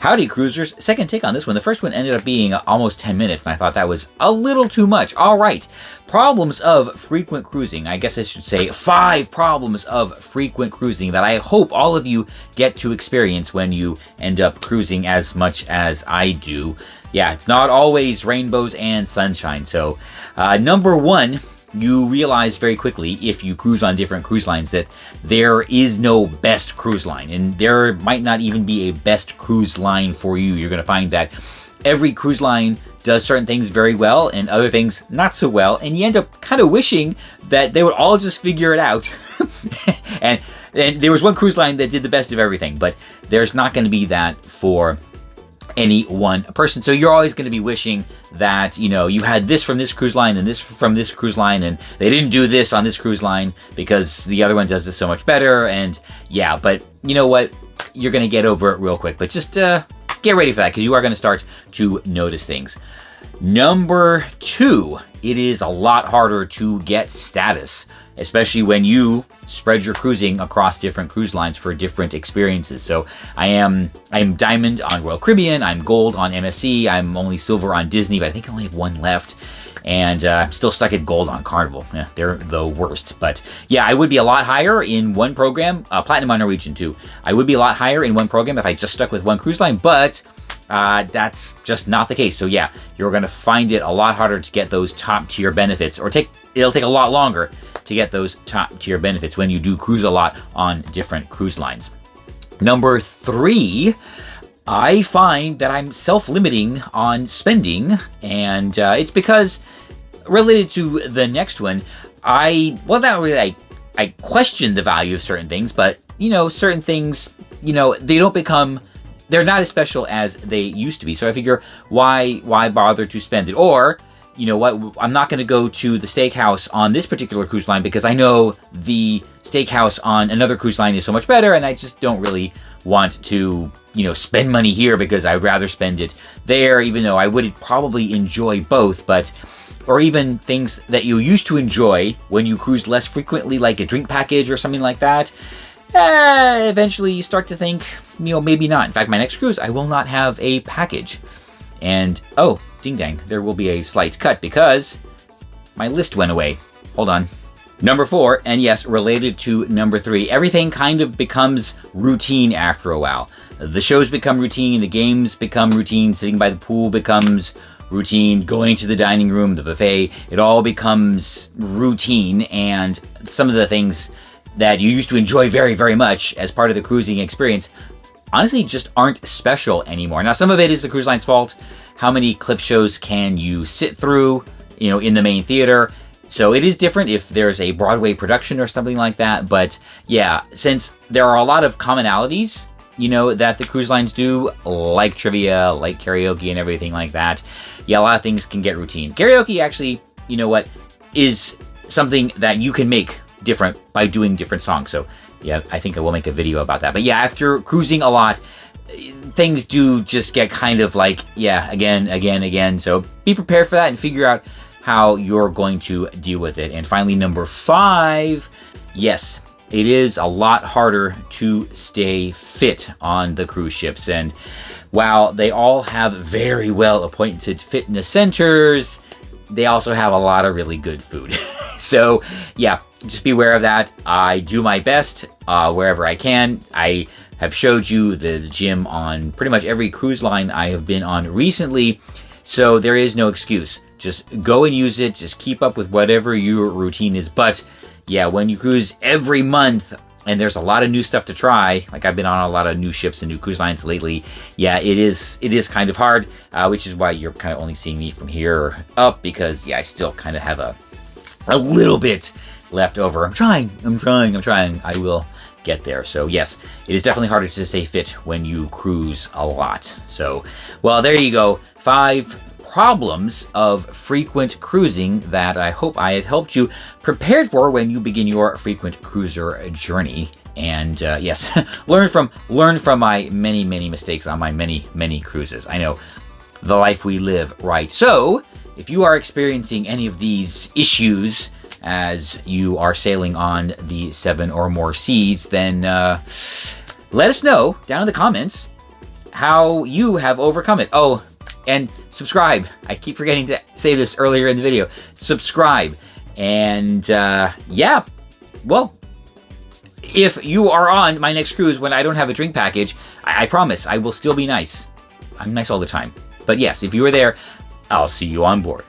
Howdy, cruisers. Second take on this one. The first one ended up being almost 10 minutes, and I thought that was a little too much. All right. Problems of frequent cruising. I guess I should say 5 problems of frequent cruising that I hope all of you get to experience when you end up cruising as much as I do. Yeah, it's not always rainbows and sunshine. So, number 1, you realize very quickly, if you cruise on different cruise lines, that there is no best cruise line, and there might not even be a best cruise line for you. You're going to find that every cruise line does certain things very well and other things not so well, and you end up kind of wishing that they would all just figure it out. and there was one cruise line that did the best of everything, but there's not going to be that for any one person. So you're always going to be wishing that, you know, you had this from this cruise line and this from this cruise line, and they didn't do this on this cruise line because the other one does this so much better. And yeah, but you know what? You're going to get over it real quick. But just get ready for that, because you are going to start to notice things. Number 2, it is a lot harder to get status, especially when you spread your cruising across different cruise lines for different experiences. So I'm Diamond on Royal Caribbean, I'm Gold on MSC, I'm only Silver on Disney, but I think I only have one left. And I'm still stuck at Gold on Carnival. Yeah, they're the worst. But yeah, I would be a lot higher in one program. Platinum on Norwegian too. I would be a lot higher in one program if I just stuck with one cruise line, but that's just not the case. So yeah, you're going to find it a lot harder to get those top tier benefits, or it'll take a lot longer to get those top tier benefits when you do cruise a lot on different cruise lines. Number 3, I find that I'm self-limiting on spending, and it's because, related to the next one, I question the value of certain things, but, you know, certain things, you know, they're not as special as they used to be. So I figure, why bother to spend it? Or, you know what, I'm not going to go to the steakhouse on this particular cruise line because I know the steakhouse on another cruise line is so much better, and I just don't really want to, you know, spend money here because I'd rather spend it there, even though I would probably enjoy both. Or even things that you used to enjoy when you cruise less frequently, like a drink package or something like that. Eventually you start to think, you know, maybe not. In fact, my next cruise, I will not have a package. And, oh, ding dang, there will be a slight cut because my list went away. Hold on. Number 4, and yes, related to number 3, everything kind of becomes routine after a while. The shows become routine, the games become routine, sitting by the pool becomes routine, going to the dining room, the buffet, it all becomes routine, and some of the things that you used to enjoy very, very much as part of the cruising experience honestly just aren't special anymore. Now, some of it is the cruise line's fault. How many clip shows can you sit through, you know, in the main theater? So it is different if there's a Broadway production or something like that. But yeah, since there are a lot of commonalities, you know, that the cruise lines do, like trivia, like karaoke and everything like that, yeah, a lot of things can get routine. Karaoke actually, you know what, is something that you can make different by doing different songs. So yeah, I think I will make a video about that. But yeah, after cruising a lot, things do just get kind of like, yeah, again. So be prepared for that and figure out how you're going to deal with it. And finally, number 5, yes, it is a lot harder to stay fit on the cruise ships. And while they all have very well appointed fitness centers, they also have a lot of really good food. So yeah, just be aware of that. I do my best wherever I can. I have showed you the gym on pretty much every cruise line I have been on recently, so there is no excuse. Just go and use it. Just keep up with whatever your routine is. But yeah, when you cruise every month and there's a lot of new stuff to try, like I've been on a lot of new ships and new cruise lines lately, yeah, it is kind of hard, which is why you're kind of only seeing me from here up, because yeah, I still kind of have a little bit left over. I'm trying. I will get there. So yes, it is definitely harder to stay fit when you cruise a lot. So, well, there you go. 5 problems of frequent cruising that I hope I have helped you prepared for when you begin your frequent cruiser journey. And yes, learn from my many mistakes on my many cruises. I know, the life we live, right? So if you are experiencing any of these issues as you are sailing on the 7 or more seas, then let us know down in the comments. how you have overcome it. Oh, and subscribe. I keep forgetting to say this earlier in the video. Subscribe. And yeah, well, if you are on my next cruise when I don't have a drink package, I promise I will still be nice. I'm nice all the time. But yes, if you are there, I'll see you on board.